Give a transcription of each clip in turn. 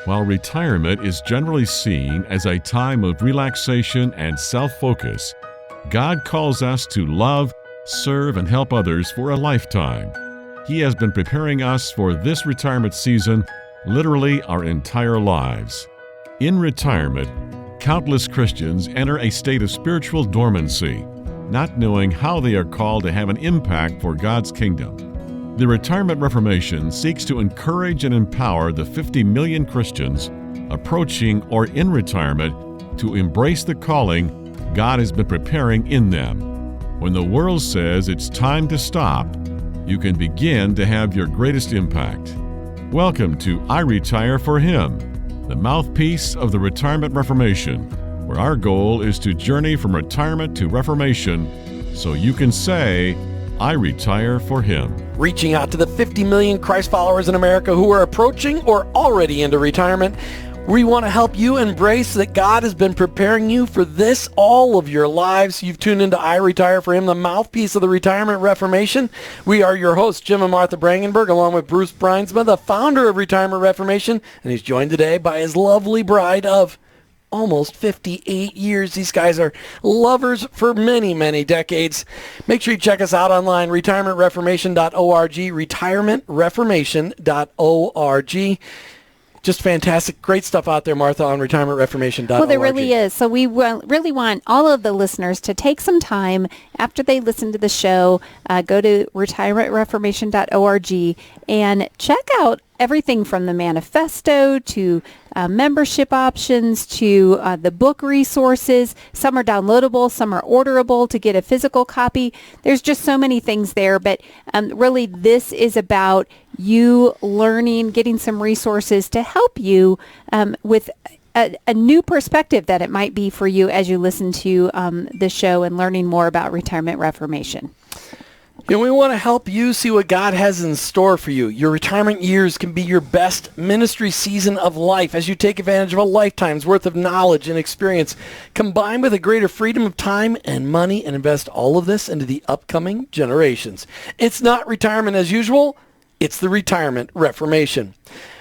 While retirement is generally seen as a time of relaxation and self-focus, God calls us to love, serve, and help others for a lifetime. He has been preparing us for this retirement season, literally our entire lives. In retirement, countless Christians enter a state of spiritual dormancy, not knowing how they are called to have an impact for God's kingdom. The Retirement Reformation seeks to encourage and empower the 50 million Christians approaching or in retirement to embrace the calling God has been preparing in them. When the world says it's time to stop, you can begin to have your greatest impact. Welcome to iRetire4Him, the mouthpiece of the Retirement Reformation, where our goal is to journey from retirement to reformation so you can say, I retire for Him. Reaching out to the 50 million Christ followers in America who are approaching or already into retirement, we want to help you embrace that God has been preparing you for this all of your lives. You've tuned into iRetire4Him, the mouthpiece of the Retirement Reformation. We are your hosts, Jim and Martha Brangenberg, along with Bruce Bruinsma, the founder of Retirement Reformation, and he's joined today by his lovely bride of almost 58 years. These guys are lovers for many, many decades. Make sure you check us out online, retirementreformation.org, retirementreformation.org. Just fantastic, great stuff out there, Martha, on retirementreformation.org. Well, there really is. So we really want all of the listeners to take some time after they listen to the show, go to retirementreformation.org and check out everything from the manifesto to membership options to the book resources. Some are downloadable, some are orderable to get a physical copy. There's just so many things there, but really this is about you learning, getting some resources to help you with a new perspective that it might be for you as you listen to the show and learning more about Retirement Reformation. And we want to help you see what God has in store for you. Your retirement years can be your best ministry season of life as you take advantage of a lifetime's worth of knowledge and experience, combined with a greater freedom of time and money, and invest all of this into the upcoming generations. It's not retirement as usual. It's the Retirement Reformation.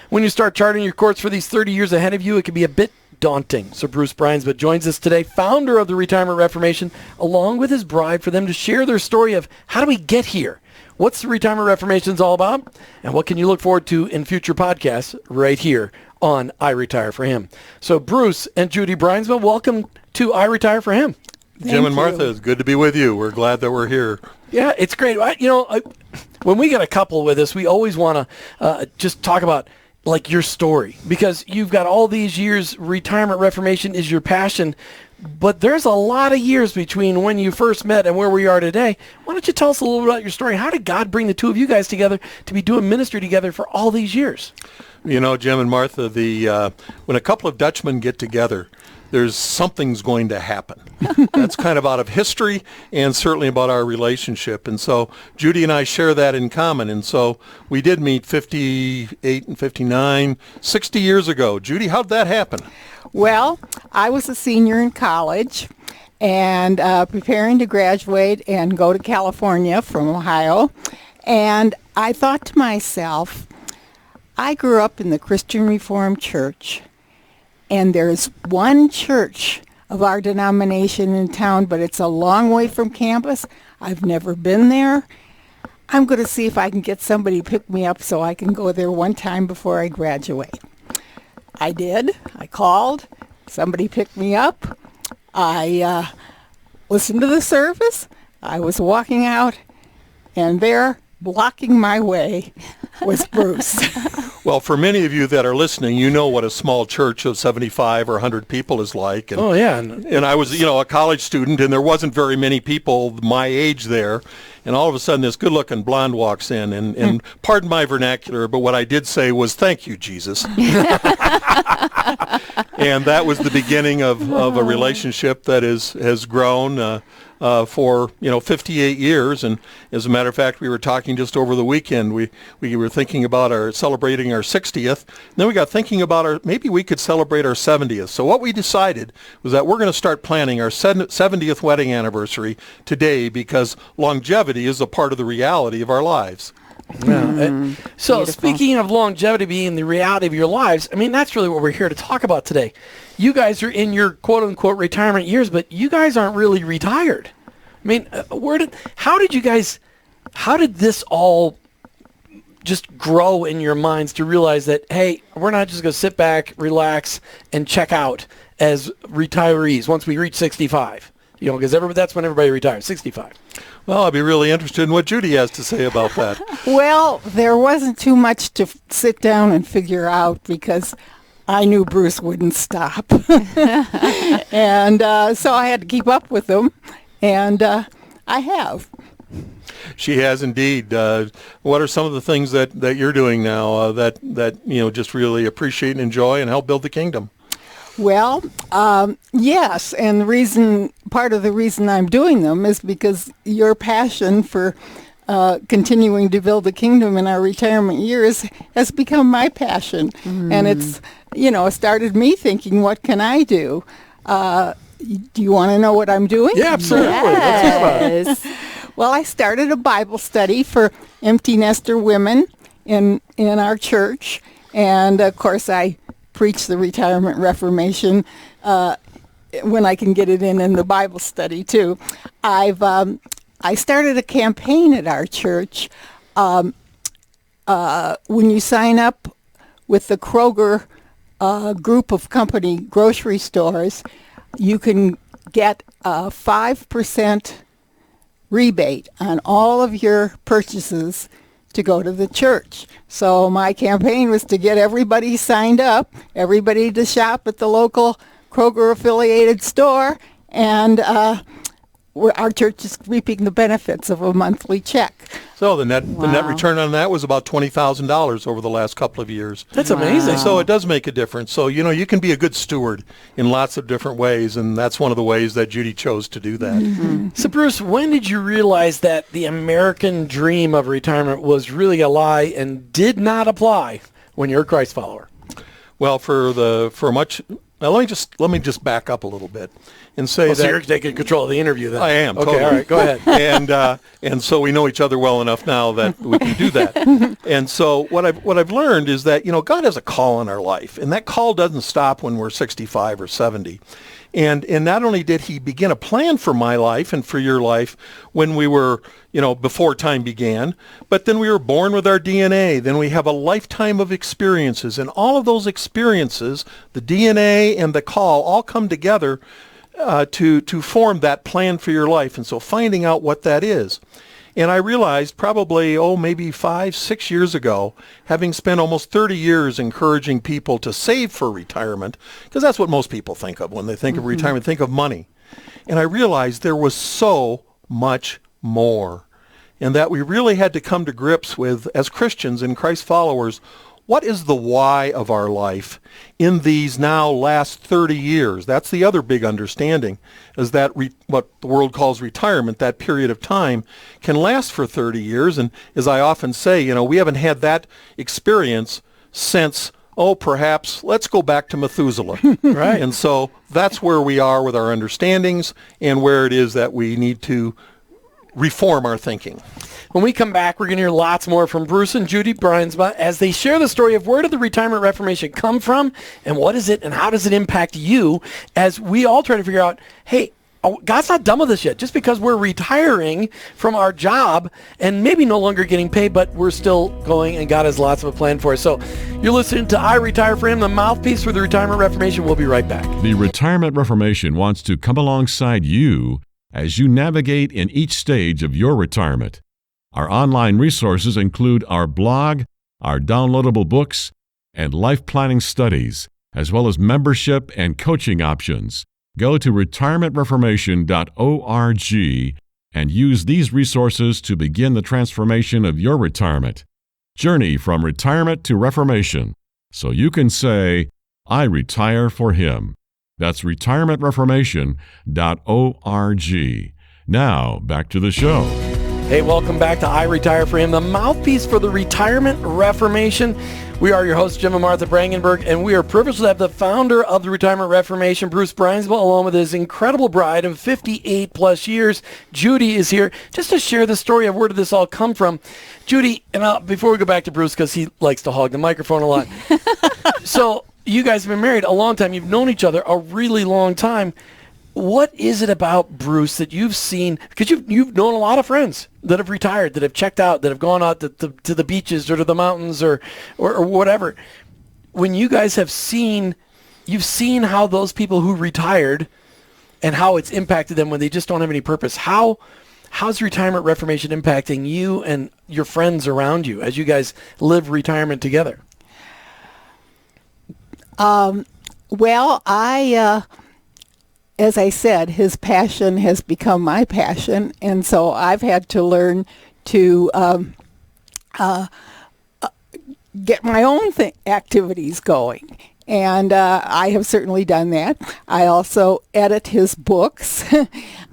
When you start charting your course for these 30 years ahead of you, it can be a bit daunting. So Bruce Bruinsma joins us today, founder of the Retirement Reformation, along with his bride, for them to share their story of how do we get here? What's the Retirement Reformation all about? And what can you look forward to in future podcasts right here on iRetire4Him? So Bruce and Judy Bruinsma, welcome to iRetire4Him. Jim and Martha, it's good to be with you. We're glad that we're here. Yeah, it's great. When we get a couple with us, we always want to just talk about like your story, because you've got all these years. Retirement Reformation is your passion, but there's a lot of years between when you first met and where we are today. Why don't you tell us a little bit about your story? How did God bring the two of you guys together to be doing ministry together for all these years? You know, Jim and Martha, when a couple of Dutchmen get together, there's something's going to happen. That's kind of out of history and certainly about our relationship. And so Judy and I share that in common. And so we did meet 58 and 59, 60 years ago. Judy, how'd that happen? Well, I was a senior in college and preparing to graduate and go to California from Ohio. And I thought to myself, I grew up in the Christian Reformed Church. And there's one church of our denomination in town, but it's a long way from campus. I've never been there. I'm going to see if I can get somebody to pick me up so I can go there one time before I graduate. I did. I called. Somebody picked me up. I listened to the service. I was walking out, and there, blocking my way, was Bruce. Well, for many of you that are listening, you know what a small church of 75 or 100 people is like. And, oh, yeah. And I was, a college student, and there wasn't very many people my age there. And all of a sudden, this good-looking blonde walks in, and pardon my vernacular, but what I did say was, "Thank you, Jesus." And that was the beginning of a relationship that has grown for 58 years. And as a matter of fact, we were talking just over the weekend. We were thinking about celebrating our 60th. And then we got thinking about maybe we could celebrate our 70th. So what we decided was that we're going to start planning our 70th wedding anniversary today, because longevity is a part of the reality of our lives. So Beautiful. speaking of longevity being the reality of your lives, I mean, that's really what we're here to talk about today. You guys are in your quote-unquote retirement years, but you guys aren't really retired. I mean, how did this all just grow in your minds to realize that, hey, we're not just going to sit back, relax, and check out as retirees once we reach 65? You know, because that's when everybody retires, 65. Well, I'd be really interested in what Judy has to say about that. Well, there wasn't too much to sit down and figure out because I knew Bruce wouldn't stop. And so I had to keep up with him, and I have. She has indeed. What are some of the things that you're doing now that just really appreciate and enjoy and help build the kingdom? Well, yes, and part of the reason I'm doing them is because your passion for continuing to build the kingdom in our retirement years has become my passion. And it's, it started me thinking, what can I do? Do you want to know what I'm doing? Yeah, absolutely. Let's hear about it. Yes. Well, I started a Bible study for empty nester women in our church. And, of course, I preach the Retirement Reformation when I can get it in the Bible study, too. I started a campaign at our church. When you sign up with the Kroger group of company grocery stores, you can get a 5% rebate on all of your purchases to go to the church. So my campaign was to get everybody signed up, everybody to shop at the local Kroger affiliated store, and our church is reaping the benefits of a monthly check. So the net return on that was about $20,000 over the last couple of years. That's amazing. So it does make a difference. So, you can be a good steward in lots of different ways, and that's one of the ways that Judy chose to do that. Mm-hmm. So, Bruce, when did you realize that the American dream of retirement was really a lie and did not apply when you're a Christ follower? Well, let me just back up a little bit and say So that you're taking control of the interview then. I am. Okay, Totally. all right, go ahead. and so we know each other well enough now that we can do that. And so what I've learned is that God has a call in our life, and that call doesn't stop when we're 65 or 70. And not only did he begin a plan for my life and for your life when we were, before time began, but then we were born with our DNA. Then we have a lifetime of experiences, and all of those experiences, the DNA and the call, all come together to form that plan for your life. And so finding out what that is. And I realized probably, maybe 5-6 years ago, having spent almost 30 years encouraging people to save for retirement, because that's what most people think of when they think of retirement, think of money. And I realized there was so much more, and that we really had to come to grips with, as Christians and Christ followers, what is the why of our life in these now last 30 years? That's the other big understanding, is that what the world calls retirement, that period of time, can last for 30 years. And as I often say, we haven't had that experience since, perhaps, let's go back to Methuselah. Right. And so that's where we are with our understandings and where it is that we need to reform our thinking. When we come back, we're going to hear lots more from Bruce and Judy Bruinsma as they share the story of where did the Retirement Reformation come from, and what is it, and how does it impact you, as we all try to figure out, hey, God's not done with us yet. Just because we're retiring from our job and maybe no longer getting paid, but we're still going, and God has lots of a plan for us. So you're listening to iRetire4Him, the mouthpiece for the Retirement Reformation. We'll be right back. The Retirement Reformation wants to come alongside you as you navigate in each stage of your retirement. Our online resources include our blog, our downloadable books, and life planning studies, as well as membership and coaching options. Go to retirementreformation.org and use these resources to begin the transformation of your retirement. Journey from retirement to reformation, so you can say, I retire for Him. That's retirementreformation.org. Now, back to the show. Hey, welcome back to iRetire4Him, the mouthpiece for the Retirement Reformation. We are your hosts, Jim and Martha Brangenberg, and we are privileged to have the founder of the Retirement Reformation, Bruce Bruinsma, along with his incredible bride of 58 plus years. Judy is here just to share the story of where did this all come from. Judy, and before we go back to Bruce, because he likes to hog the microphone a lot. So you guys have been married a long time. You've known each other a really long time. What is it about Bruce that you've seen? Because you've known a lot of friends that have retired, that have checked out, that have gone out to the beaches or to the mountains or whatever. When you guys have you've seen how those people who retired and how it's impacted them when they just don't have any purpose. How's Retirement Reformation impacting you and your friends around you as you guys live retirement together? Well, as I said, his passion has become my passion, and so I've had to learn to get my own activities going, and I have certainly done that. I also edit his books.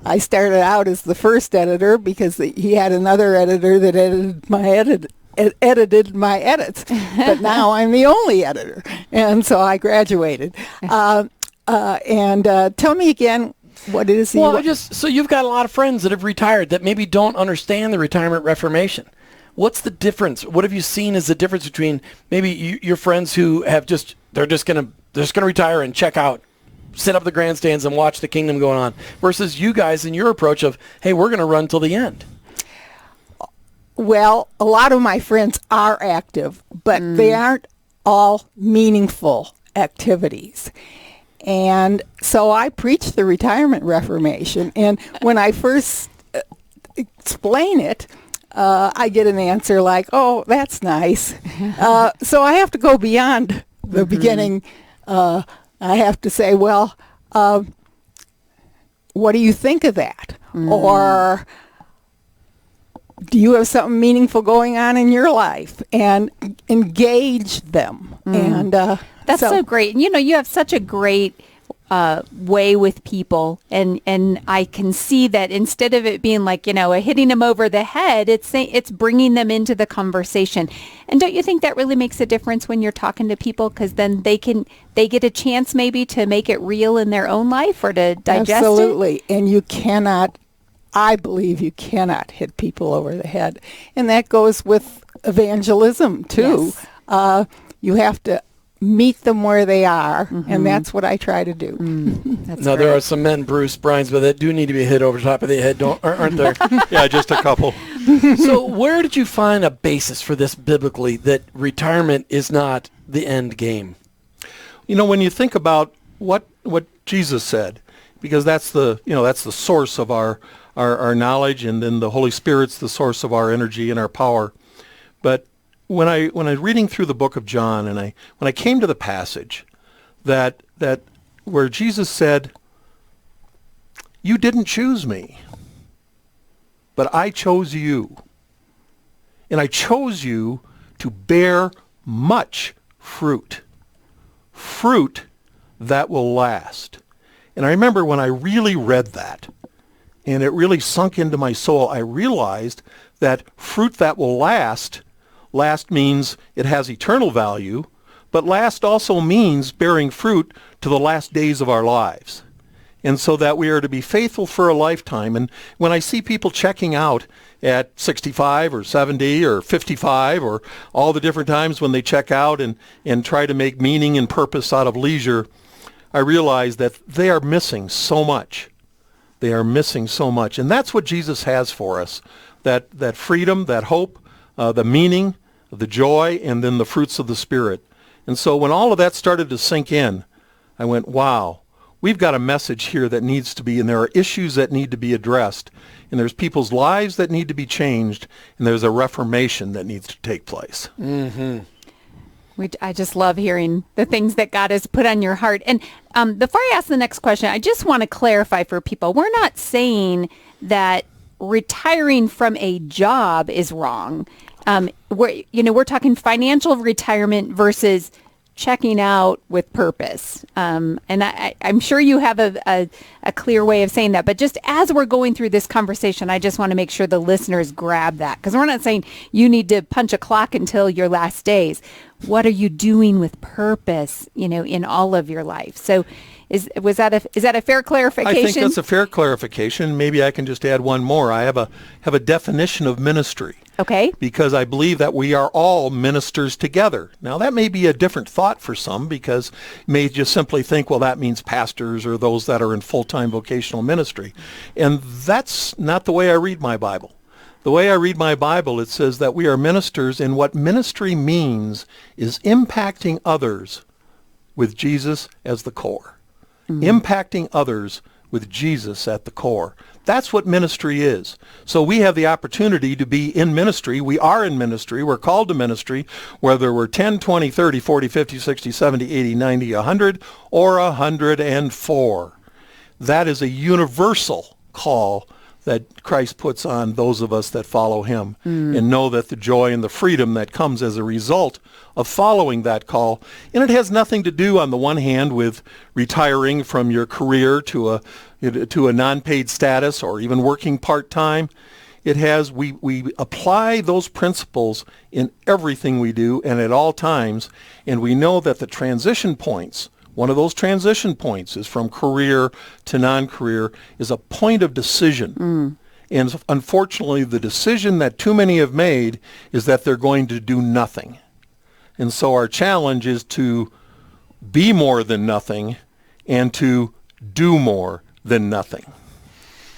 I started out as the first editor because he had another editor that edited my edits, but now I'm the only editor, and so I graduated. And tell me again what it is. So you've got a lot of friends that have retired that maybe don't understand the Retirement Reformation. What's the difference? What have you seen as the difference between maybe your friends who have they're just gonna retire and check out, sit up the grandstands and watch the kingdom going on, versus you guys and your approach of, hey, we're gonna run till the end? Well, a lot of my friends are active, but they aren't all meaningful activities. And so I preach the Retirement Reformation, and when I first explain it, I get an answer like, oh, that's nice. So I have to go beyond the beginning. I have to say, well, what do you think of that? Or do you have something meaningful going on in your life? And engage them. And that's so great. And you have such a great way with people, and I can see that instead of it being like hitting them over the head, it's bringing them into the conversation. And don't you think that really makes a difference when you're talking to people, because then they get a chance maybe to make it real in their own life or to digest Absolutely. it? And I believe you cannot hit people over the head, and that goes with evangelism too. Yes. You have to meet them where they are, and that's what I try to do. That's now, great. there are some men, Bruce Bruinsma, that do need to be hit over the top of the head, aren't there? Yeah, just a couple. So where did you find a basis for this biblically, that retirement is not the end game? When you think about what Jesus said, because that's the source of our knowledge, and then the Holy Spirit's the source of our energy and our power. But when I was reading through the book of John, and when I came to the passage that where Jesus said, "You didn't choose me, but I chose you, and I chose you to bear much fruit that will last." And I remember when I really read that, and it really sunk into my soul, I realized that fruit that will last means it has eternal value, but last also means bearing fruit to the last days of our lives. And so that we are to be faithful for a lifetime. And when I see people checking out at 65 or 70 or 55 or all the different times when they check out and try to make meaning and purpose out of leisure, I realize that they are missing so much. They are missing so much. And that's what Jesus has for us, that freedom, that hope, the meaning, the joy, and then the fruits of the Spirit. And so when all of that started to sink in, I went, wow, we've got a message here that needs to be, and there are issues that need to be addressed, and there's people's lives that need to be changed, and there's a reformation that needs to take place. Mm-hmm. I just love hearing the things that God has put on your heart. And before I ask the next question, I just want to clarify for people. We're not saying that retiring from a job is wrong. We're talking financial retirement versus checking out with purpose. And I'm sure you have a clear way of saying that. But just as we're going through this conversation, I just want to make sure the listeners grab that. Because we're not saying you need to punch a clock until your last days. What are you doing with purpose, in all of your life? So is that a fair clarification? I think that's a fair clarification. Maybe I can just add one more. I have a definition of ministry. Okay. Because I believe that we are all ministers together. Now, that may be a different thought for some, because you may just simply think, well, that means pastors or those that are in full-time vocational ministry. And that's not the way I read my Bible. The way I read my Bible, it says that we are ministers, and what ministry means is impacting others with Jesus as the core. Impacting others with Jesus at the core. That's what ministry is. So we have the opportunity to be in ministry. We are in ministry. We're called to ministry, whether we're 10, 20, 30, 40, 50, 60, 70, 80, 90, 100, or 104. That is a universal call that Christ puts on those of us that follow him, and know that the joy and the freedom that comes as a result of following that call. And it has nothing to do, on the one hand, with retiring from your career to a non-paid status, or even working part-time. It has, we apply those principles in everything we do and at all times, and we know that the transition points, one of those transition points is from career to non-career, is a point of decision. And unfortunately, the decision that too many have made is that they're going to do nothing. And so our challenge is to be more than nothing and to do more than nothing.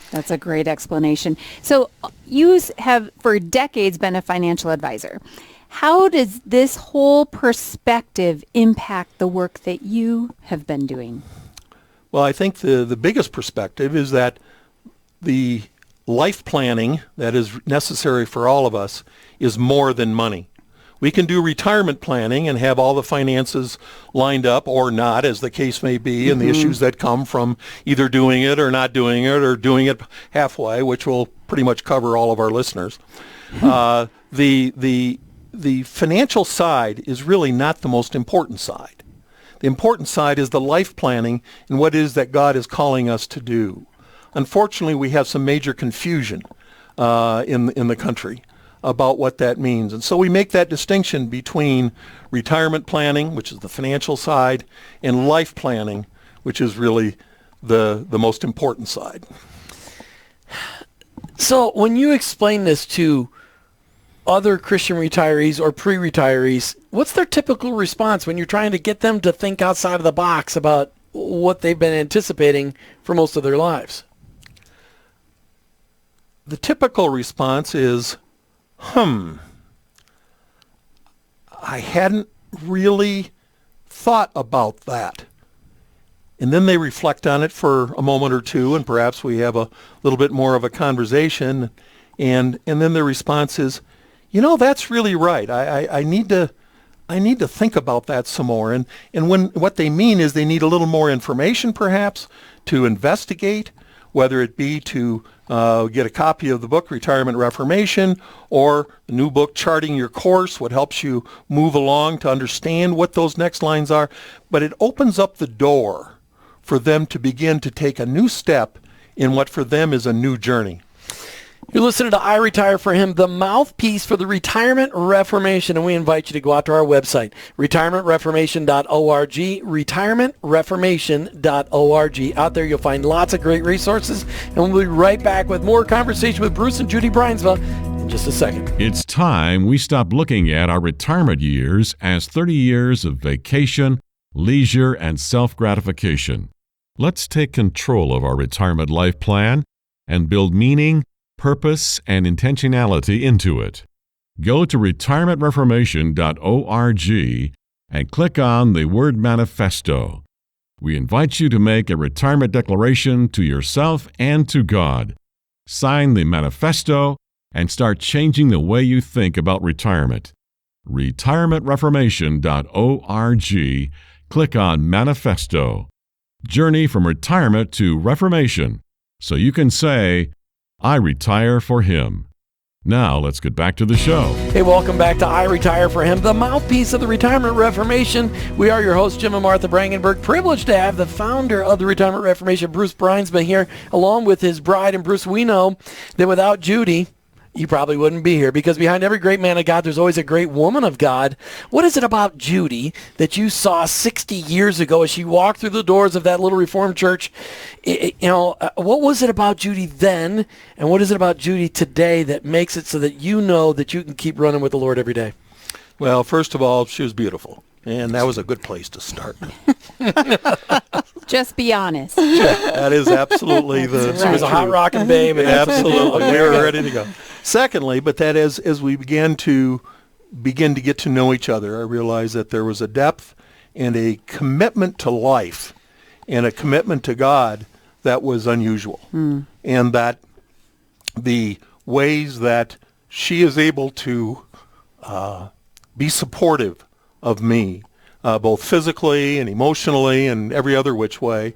That's a great explanation. So you have for decades been a financial advisor. How does this whole perspective impact the work that you have been doing? Well, I think the biggest perspective is that the life planning that is necessary for all of us is more than money. We can do retirement planning and have all the finances lined up, or not, as the case may be, and the issues that come from either doing it or not doing it, or doing it halfway, which will pretty much cover all of our listeners. The financial side is really not the most important side. The important side is the life planning and what it is that God is calling us to do. Unfortunately, we have some major confusion in the country about what that means. And so we make that distinction between retirement planning, which is the financial side, and life planning, which is really the most important side. So when you explain this to other Christian retirees or pre-retirees, what's their typical response when you're trying to get them to think outside of the box about what they've been anticipating for most of their lives? The typical response is, I hadn't really thought about that. And then they reflect on it for a moment or two, and perhaps we have a little bit more of a conversation, and then their response is, that's really right. I need to think about that some more. And what they mean is they need a little more information, perhaps, to investigate, whether it be to get a copy of the book Retirement Reformation, or the new book Charting Your Course, what helps you move along to understand what those next lines are. But it opens up the door for them to begin to take a new step in what for them is a new journey. You're listening to iRetire4Him, the mouthpiece for the Retirement Reformation, and we invite you to go out to our website, retirementreformation.org, retirementreformation.org. Out there you'll find lots of great resources, and we'll be right back with more conversation with Bruce and Judy Bruinsma in just a second. It's time we stop looking at our retirement years as 30 years of vacation, leisure, and self-gratification. Let's take control of our retirement life plan and build meaning, purpose, and intentionality into it. Go to retirementreformation.org and click on the word manifesto. We invite you to make a retirement declaration to yourself and to God. Sign the manifesto and start changing the way you think about retirement. retirementreformation.org. Click on Manifesto. Journey from retirement to reformation, so you can say, I retire for Him. Now, let's get back to the show. Hey, welcome back to iRetire4Him, the mouthpiece of the Retirement Reformation. We are your hosts, Jim and Martha Brangenberg. Privileged to have the founder of the Retirement Reformation, Bruce Bruinsma, here, along with his bride. And Bruce, we know that without Judy, you probably wouldn't be here, because behind every great man of God, there's always a great woman of God. What is it about Judy that you saw 60 years ago as she walked through the doors of that little Reformed church? What was it about Judy then, and what is it about Judy today that makes it so that you know that you can keep running with the Lord every day? Well, first of all, she was beautiful, and that was a good place to start. Just be honest. That is absolutely the She was a hot rocking babe. Absolutely. We were ready to go. Secondly, but that as we began to get to know each other, I realized that there was a depth and a commitment to life and a commitment to God that was unusual. And that the ways that she is able to be supportive of me, both physically and emotionally and every other which way,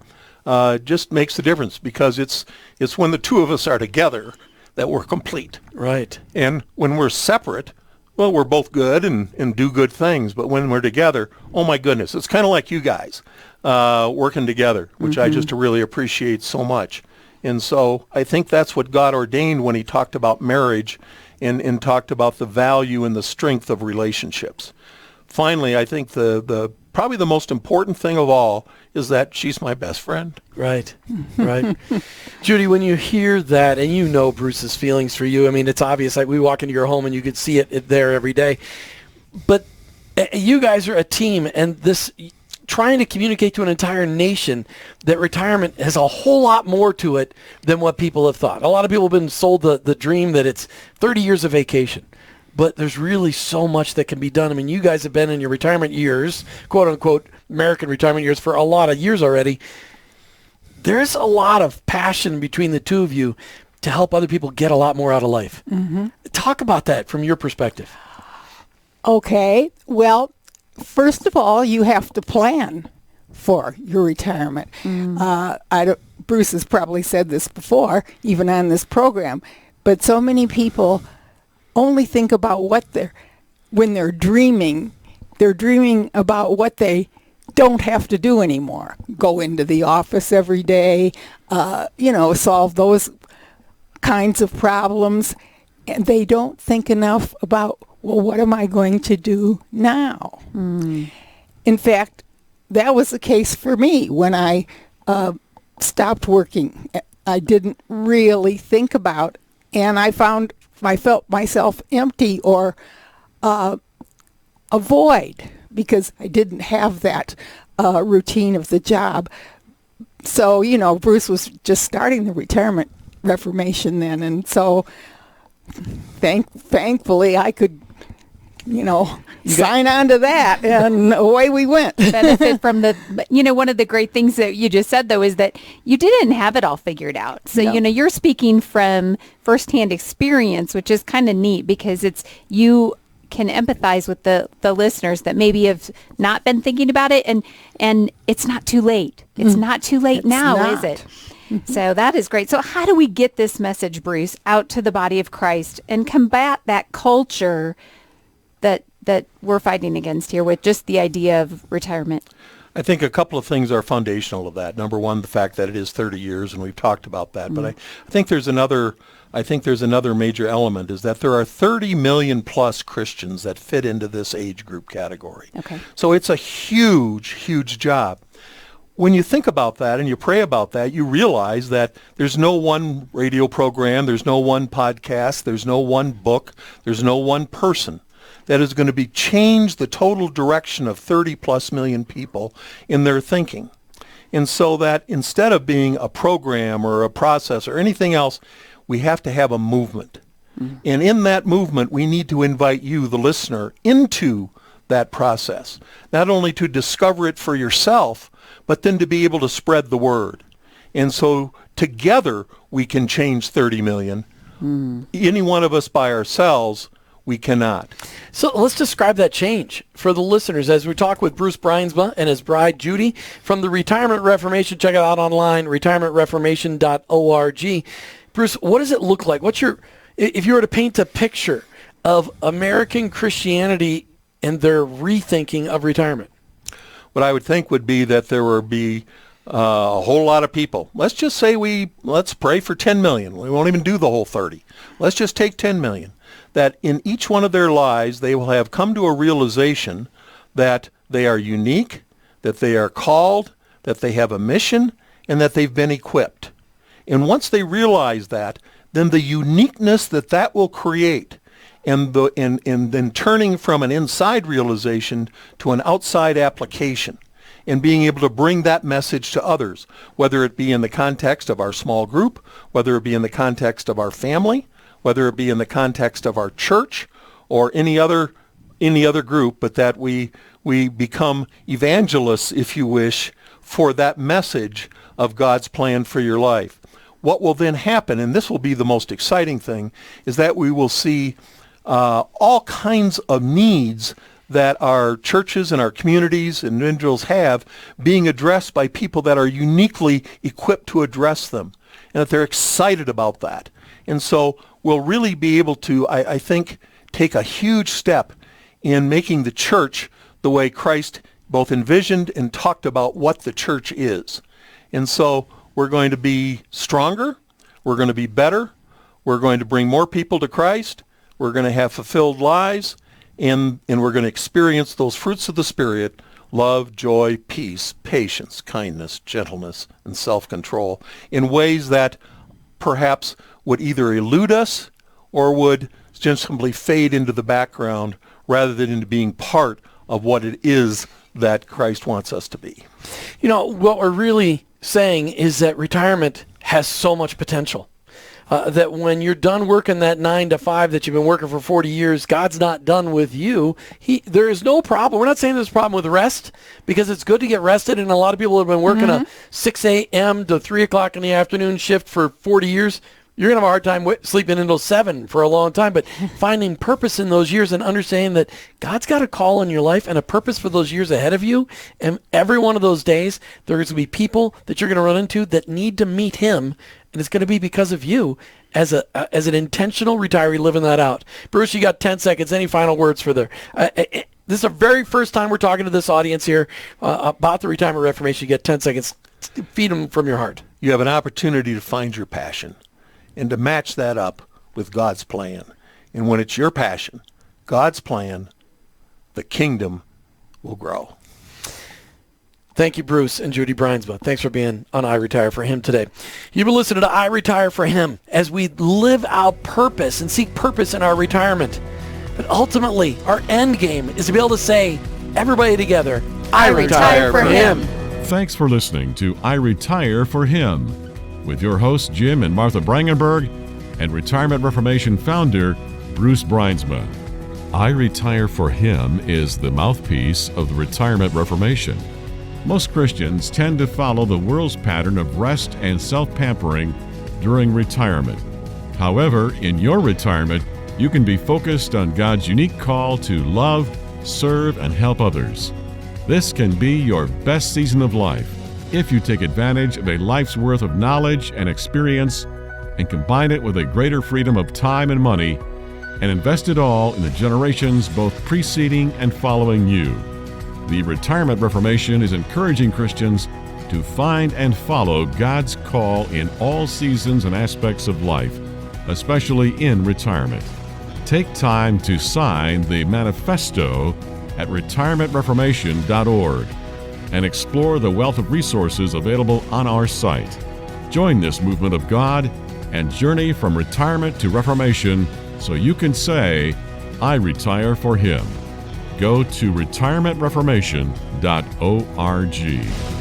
just makes the difference, because it's when the two of us are together that we're complete. Right. And when we're separate, well, we're both good and do good things. But when we're together, oh my goodness, it's kind of like you guys working together, which I just really appreciate so much. And so I think that's what God ordained when he talked about marriage and talked about the value and the strength of relationships. Finally, I think the probably the most important thing of all is that she's my best friend. Right, right. Judy, when you hear that, and you know Bruce's feelings for you, I mean, it's obvious. Like, we walk into your home and you could see it there every day. But you guys are a team, and this trying to communicate to an entire nation that retirement has a whole lot more to it than what people have thought. A lot of people have been sold the dream that it's 30 years of vacation. But there's really so much that can be done. I mean, you guys have been in your retirement years, quote unquote, American retirement years, for a lot of years already. There's a lot of passion between the two of you to help other people get a lot more out of life. Talk about that from your perspective. Okay. Well, first of all, you have to plan for your retirement. Bruce has probably said this before, even on this program, but so many people only think about when they're dreaming about what they don't have to do anymore. Go into the office every day, solve those kinds of problems. And they don't think enough about, well, what am I going to do now? In fact, that was the case for me when I stopped working. I didn't really think about, and I felt myself empty or a void because I didn't have that routine of the job. So, Bruce was just starting the Retirement Reformation then, and so thankfully I could, sign on to that, and away we went. Benefit from one of the great things that you just said, though, is that you didn't have it all figured out. So, No. You're speaking from firsthand experience, which is kind of neat, because you can empathize with the listeners that maybe have not been thinking about it, and it's not too late. It's not too late It's now, not. is it? So that is great. So how do we get this message, Bruce, out to the body of Christ and combat that culture that we're fighting against here with just the idea of retirement? I think a couple of things are foundational of that. Number one, the fact that it is 30 years, and we've talked about that. But I think there's another major element, is that there are 30 million plus Christians that fit into this age group category. Okay. So it's a huge, huge job. When you think about that and you pray about that, you realize that there's no one radio program, there's no one podcast, there's no one book, there's no one person that is going to change the total direction of 30 plus million people in their thinking. And so that instead of being a program or a process or anything else, we have to have a movement. And in that movement, we need to invite you, the listener, into that process. Not only to discover it for yourself, but then to be able to spread the word. And so together, we can change 30 million. Any one of us by ourselves, we cannot. So let's describe that change for the listeners as we talk with Bruce Bruinsma and his bride, Judy, from the Retirement Reformation. Check it out online, retirementreformation.org. Bruce, what does it look like? if you were to paint a picture of American Christianity and their rethinking of retirement? What I would think would be that there would be a whole lot of people. Let's just say let's pray for 10 million. We won't even do the whole 30. Let's just take 10 million. That in each one of their lives, they will have come to a realization that they are unique, that they are called, that they have a mission, and that they've been equipped. And once they realize that, then the uniqueness that will create, and then turning from an inside realization to an outside application, and being able to bring that message to others, whether it be in the context of our small group, whether it be in the context of our family, whether it be in the context of our church or any other group, but that we become evangelists, if you wish, for that message of God's plan for your life. What will then happen, and this will be the most exciting thing, is that we will see all kinds of needs that our churches and our communities and individuals have being addressed by people that are uniquely equipped to address them, and that they're excited about that. And so we'll really be able to, I think, take a huge step in making the church the way Christ both envisioned and talked about what the church is. And so we're going to be stronger, we're going to be better, we're going to bring more people to Christ, we're going to have fulfilled lives, and we're going to experience those fruits of the Spirit: love, joy, peace, patience, kindness, gentleness, and self-control, in ways that perhaps would either elude us or would just simply fade into the background rather than into being part of what it is that Christ wants us to be. You know, what we're really saying is that retirement has so much potential. That when you're done working that 9 to 5 that you've been working for 40 years, God's not done with you. There is no problem. We're not saying there's a problem with rest, because it's good to get rested. And a lot of people have been working a 6 a.m. to 3 o'clock in the afternoon shift for 40 years. You're going to have a hard time sleeping until 7 for a long time. But finding purpose in those years and understanding that God's got a call in your life and a purpose for those years ahead of you. And every one of those days, there's going to be people that you're going to run into that need to meet him. And it's going to be because of you as an intentional retiree living that out. Bruce, you got 10 seconds. Any final words for there? This is the very first time we're talking to this audience here about the Retirement Reformation. You get 10 seconds. Feed them from your heart. You have an opportunity to find your passion and to match that up with God's plan. And when it's your passion, God's plan, the kingdom will grow. Thank you, Bruce and Judy Bruinsma. Thanks for being on iRetire4Him today. You've been listening to iRetire4Him as we live out purpose and seek purpose in our retirement. But ultimately, our end game is to be able to say, everybody together, I retire for him. Thanks for listening to I Retire for Him with your hosts Jim and Martha Brangenberg and Retirement Reformation founder Bruce Bruinsma. I Retire for Him is the mouthpiece of the Retirement Reformation. Most Christians tend to follow the world's pattern of rest and self-pampering during retirement. However, in your retirement, you can be focused on God's unique call to love, serve, and help others. This can be your best season of life if you take advantage of a life's worth of knowledge and experience and combine it with a greater freedom of time and money and invest it all in the generations both preceding and following you. The Retirement Reformation is encouraging Christians to find and follow God's call in all seasons and aspects of life, especially in retirement. Take time to sign the manifesto at retirementreformation.org and explore the wealth of resources available on our site. Join this movement of God and journey from retirement to reformation so you can say, I retire for Him. Go to retirementreformation.org.